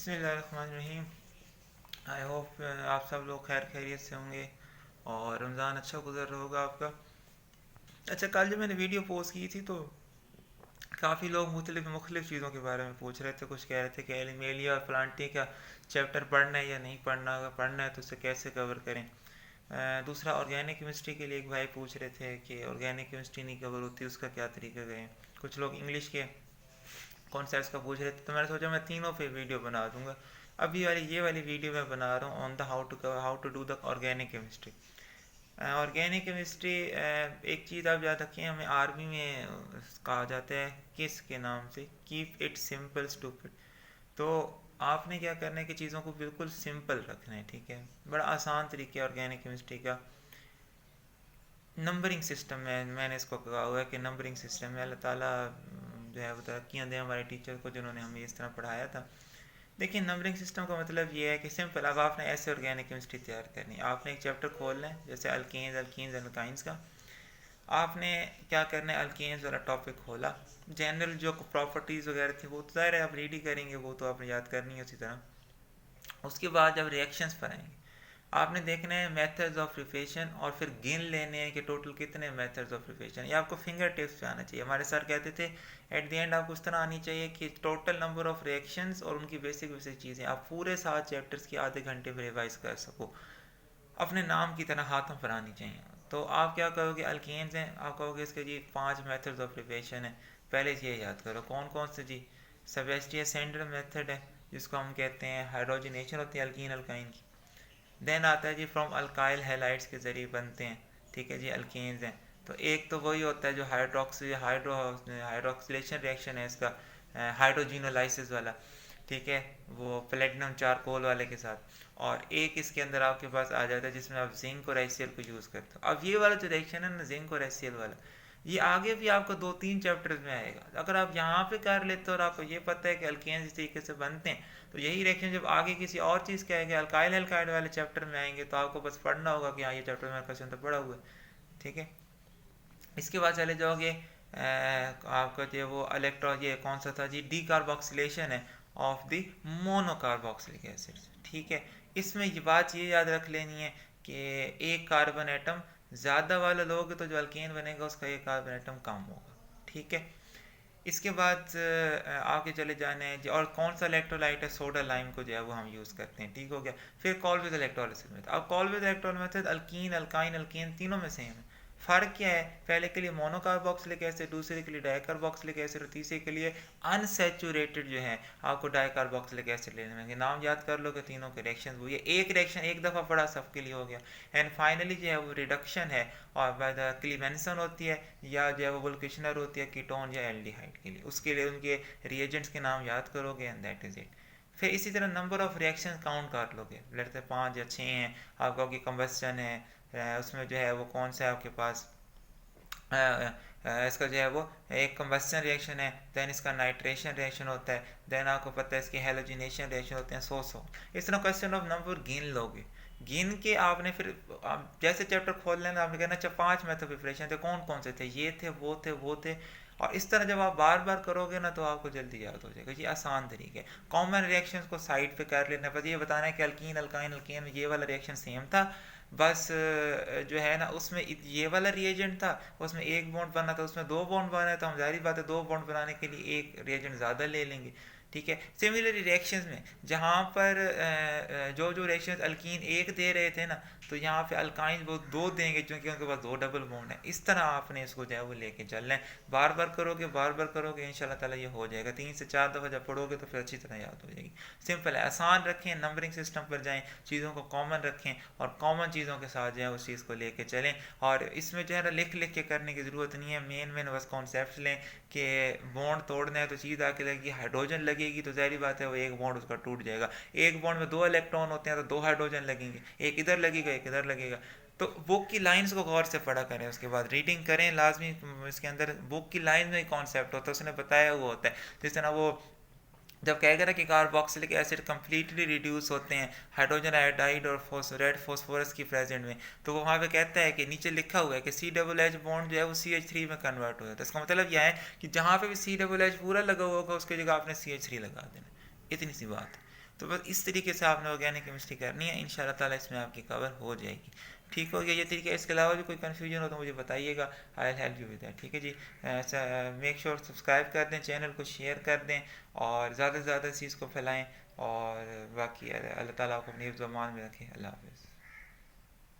बिस्मिल्लाहिर्रहमानिर्रहीम। I hope आप सब लोग खैर खैरियत से होंगे और रमज़ान अच्छा गुजर रहा होगा आपका। अच्छा, कल जो मैंने वीडियो पोस्ट की थी तो काफ़ी लोग मुख्तलिफ़ चीज़ों के बारे में पूछ रहे थे। कुछ कह रहे थे कि एलिमेलिया और प्लांटी का चैप्टर पढ़ना है या नहीं पढ़ना, अगर पढ़ना है तो उसे कैसे कवर करें। दूसरा, ऑर्गेनिक केमिस्ट्री के लिए एक भाई पूछ रहे थे कि ऑर्गेनिक केमिस्ट्री नहीं कवर होती, उसका क्या तरीका करें। कुछ लोग इंग्लिश के कॉन्सेप्ट्स का पूछ रहे थे, तो मैंने सोचा मैं तीनों पे वीडियो बना दूंगा। अभी वाली ये वाली वीडियो मैं बना रहा हूँ on the how to do the organic chemistry. Organic chemistry, एक चीज़ आप याद रखें, हमें आर्मी में कहा जाता है किस के नाम से, कीप इट सिंपल स्टूपिड। तो आपने क्या करना है कि चीज़ों को बिल्कुल सिंपल रखना है, ठीक है। बड़ा आसान तरीके ऑर्गेनिक केमिस्ट्री का। नंबरिंग सिस्टम में मैंने इसको कहा हुआ है कि नंबरिंग सिस्टम में अल्लाह ताला जो है वो तरक्कियाँ दें हमारे टीचर को जिन्होंने हमें इस तरह पढ़ाया था। देखिए, नंबरिंग सिस्टम का मतलब ये है कि सिंपल, अब आपने ऐसे ऑर्गेनिक केमिस्ट्री तैयार करनी है। आपने एक चैप्टर खोलना है जैसे अल्केन्स अल्कीन्स एल्काइंस का। आपने क्या करना है, अल्केन्स वाला टॉपिक खोला, जनरल जो प्रॉपर्टीज़ वगैरह थी वो तो ज़ाहिर है आप रीड ही करेंगे, वो तो आपने याद करनी है उसी तरह। उसके बाद जब रिएक्शंस पर आएंगे, आपने देखना है मेथड्स ऑफ प्रिपरेशन और फिर गिन लेने हैं कि टोटल कितने मेथड्स ऑफ प्रिपरेशन। ये आपको फिंगर टिप्स पे आना चाहिए। हमारे सर कहते थे एट द एंड आपको उस तरह आनी चाहिए कि टोटल नंबर ऑफ रिएक्शंस और उनकी बेसिक बेसिक चीज़ें आप पूरे 7 चैप्टर्स की आधे घंटे में रिवाइज कर सको, अपने नाम की तरह हाथों पर आनी चाहिए। तो आप क्या करोगे, अल्केन्स हैं, आप कहोगे इसके जी 5 मेथड्स ऑफ प्रिपरेशन है। पहले ये याद करो कौन कौन से जी। सेबेस्टियन सेंडर मेथड है जिसको हम कहते हैं हाइड्रोजनेशन होती है अल्कीन अल्काइन की। देन आता है जी फ्रॉम अल्काइल हैलाइड्स के ज़रिए बनते हैं, ठीक है जी, अल्केन्स हैं। तो एक तो वही होता है जो हाइड्रोक्सिलेशन रिएक्शन है इसका, हाइड्रोजिनोलाइसिस वाला, ठीक है, वो प्लेटिनम चारकोल वाले के साथ। और एक इसके अंदर आपके पास आ जाता है जिसमें आप जिंक और एचसीएल को यूज़ करते हो। अब ये वाला जो रिएक्शन है ना, जिंक और एचसीएल वाला, ये आगे भी आपको 2-3 चैप्टर्स में आएगा। अगर आप यहाँ पे कर लेते हो और आपको ये पता है कि अल्केन्स इस तरीके से बनते हैं, तो यही रिएक्शन जब आगे किसी और चीज़ के आएंगे, अल्काइल एल्काइड वाले चैप्टर में आएंगे, तो आपको बस पढ़ना होगा कि हाँ ये चैप्टर मेरा क्वेश्चन तो पढ़ा हुआ है, ठीक है। इसके बाद चले जाओगे आपका जो वो इलेक्ट्रॉन, ये कौन सा था जी, डी कार्बोक्सिलेशन है ऑफ द मोनोकार्बोक्सिलिक एसिड, ठीक है। इसमें ये बात ये याद रख लेनी है कि एक कार्बन एटम ज़्यादा वाला लोगे तो जो अल्केन बनेगा उसका एक कार्बन एटम कम होगा, ठीक है। इसके बाद आगे चले जाने हैं जी, और कौन सा इलेक्ट्रोलाइट है, सोडा लाइम को जो है वो हम यूज़ करते हैं, ठीक हो गया। फिर कॉलवेज इलेक्ट्रोलिसिस मेथड। अब Kolbe's electrolysis method alkene alkyne alkane तीनों में सेम है। फ़र्क क्या है, पहले के लिए मोनोकार्बोक्सिलिक एसिड, दूसरे के लिए डाइकार्बोक्सिलिक एसिड और तीसरे के लिए अनसेचुरेटेड जो है आपको डाइकार्बोक्सिलिक एसिड लेने होंगे। नाम याद कर लो कि तीनों के रिएक्शन वो, ये एक रिएक्शन एक दफ़ा पढ़ा सबके लिए हो गया। एंड फाइनली जो है वो रिडक्शन है, और बाद क्लीमेंसन होती है या जो है वो वोल्केशनर होती है कीटोन या एल्डिहाइड के लिए, उसके लिए उनके रिएजेंट्स के नाम याद करोगे एंड दैट इज़ इट। फिर इसी तरह नंबर ऑफ रिएक्शन काउंट कर लोगे, लेते 5 या 6 हैं, आप कहोगे कंबस्टन है, उसमें जो है वो कौन सा है आपके पास, इसका जो है वो एक कंबस्टन रिएक्शन है, देन इसका नाइट्रेशन रिएक्शन होता है, देन आपको पता है इसके हेलोजिनेशन रिएक्शन होते हैं, सो इस तरह क्वेश्चन ऑफ नंबर गिन लोगे। गिन के आपने फिर आप जैसे चैप्टर खोल लेना, आपने कहना अच्छा 5 मेथड प्रिपरेशन थे, कौन कौन से थे, ये थे वो थे वो थे। और इस तरह जब आप बार बार करोगे ना तो आपको जल्दी याद हो जाएगा। ये आसान तरीके, कॉमन रिएक्शंस को साइड पे कर लेना, बस ये बताना है कि अल्कीन अल्काइन अल्केन में ये वाला रिएक्शन सेम था, बस जो है ना उसमें ये वाला रिएजेंट था, उसमें एक बॉन्ड बना था, उसमें 2 बॉन्ड बना है, तो हम जाहिर बात है 2 बॉन्ड बनाने के लिए एक रिएजेंट ज़्यादा ले लेंगे, ठीक है। सिमिलरली रिएक्शंस में जहाँ पर जो जो रिएक्शंस अल्कीन एक दे रहे थे ना, तो यहाँ पे अल्काइन वो 2 देंगे क्योंकि उनके पास 2 डबल बॉन्ड है। इस तरह आपने इसको जो है वो लेके चलना है, बार बार करोगे इंशाल्लाह ताला ये हो जाएगा। 3 से 4 दफ़ा जब पढ़ोगे तो फिर अच्छी तरह याद हो जाएगी। सिंपल है, आसान रखें, नंबरिंग सिस्टम पर जाएँ, चीज़ों को कॉमन रखें और कॉमन चीज़ों के साथ जो है उस चीज़ को लेके चलें। और इसमें जो है ना लिख लिख के करने की ज़रूरत नहीं है, मेन बस कॉन्सेप्ट लें कि बॉन्ड तोड़ना है तो चीज़ आके लगेगी, हाइड्रोजन लगेगी तो ज़ाहिर बात है वो एक बॉन्ड उसका टूट जाएगा। एक बॉन्ड में 2 इलेक्ट्रॉन होते हैं तो 2 हाइड्रोजन लगेंगे, एक इधर लगेगा एक इधर लगेगा। तो बुक की लाइंस को गौर से पढ़ा करें, उसके बाद रीडिंग करें लाजमी। इसके अंदर बुक की लाइन में कॉन्सेप्ट होता है, उसने बताया हुआ होता है। जिस तरह वो जब कहेगा ना कि कार्बोक्सिलिक एसिड कम्प्लीटली रिड्यूस होते हैं हाइड्रोजन आयोडाइड और रेड फॉस्फोरस की प्रेजेंट में, तो वहाँ पे कहता है कि नीचे लिखा हुआ है कि CH बॉन्ड जो है वो CH3 में कन्वर्ट हो जाता है। इसका मतलब यह है कि जहाँ पे भी CH पूरा लगा हुआ होगा उसकी जगह आपने CH3 लगा देना, इतनी सी बात है। तो बस इस तरीके से आपने ऑर्गेनिक केमिस्ट्री करनी है, इंशाल्लाह ताला इसमें आपकी कवर हो जाएगी। ठीक हो गया ये तरीका। इसके अलावा भी कोई कन्फ्यूजन हो तो मुझे बताइएगा, I help you with that. ठीक है जी। मेक श्योर सब्सक्राइब कर दें, चैनल को शेयर कर दें और ज़्यादा से ज़्यादा इस चीज़ को फैलाएँ। और बाकी अल्लाह ताला आपको अपनी ज़बान में रखे। अल्लाह हाफ़िज़।